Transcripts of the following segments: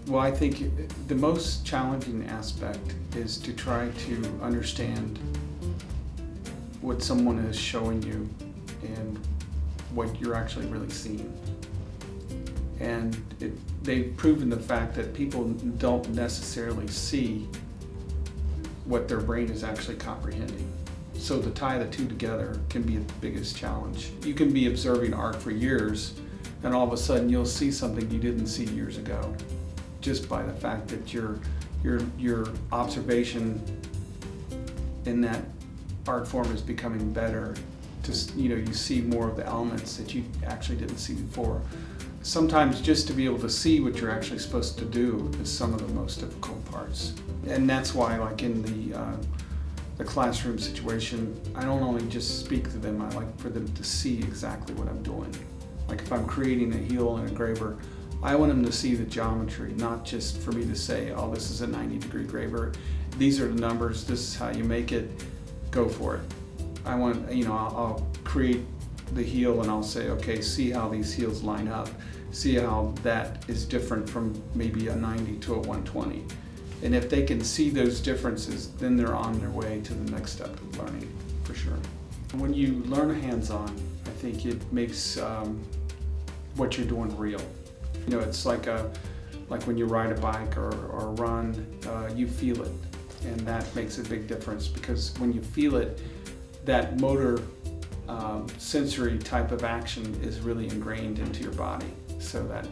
Well, I think the most challenging aspect is to try to understand what someone is showing you and what you're actually really seeing. And they've proven the fact that people don't necessarily see what their brain is actually comprehending. So to tie the two together can be the biggest challenge. You can be observing art for years, and all of a sudden you'll see something you didn't see years ago, just by the fact that your observation in that art form is becoming better. You see more of the elements that you actually didn't see before. Sometimes just to be able to see what you're actually supposed to do is some of the most difficult parts. And that's why, like in the classroom situation, I don't only just speak to them, I like for them to see exactly what I'm doing. Like if I'm creating a heel and a graver, I want them to see the geometry, not just for me to say, oh, this is a 90-degree graver. These are the numbers, this is how you make it, go for it. I'll create the heel and I'll say, okay, see how these heels line up. See how that is different from maybe a 90 to a 120. And if they can see those differences, then they're on their way to the next step of learning, for sure. When you learn hands-on, I think it makes what you're doing real. It's like when you ride a bike or run, you feel it. And that makes a big difference, because when you feel it, that motor sensory type of action is really ingrained into your body. So that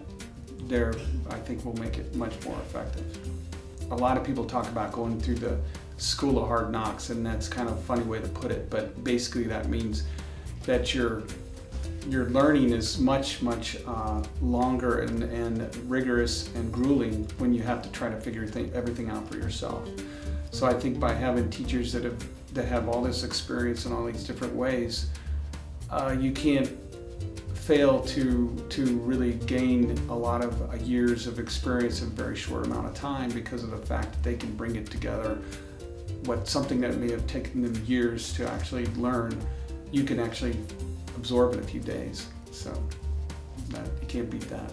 I think will make it much more effective. A lot of people talk about going through the school of hard knocks, and that's kind of a funny way to put it, but basically that means that your learning is much longer and rigorous and grueling when you have to try to figure everything out for yourself. So I think by having teachers that have all this experience in all these different ways, you can't fail to really gain a lot of years of experience in a very short amount of time, because of the fact that they can bring it together. Something that may have taken them years to actually learn, you can actually absorb in a few days. So you can't beat that.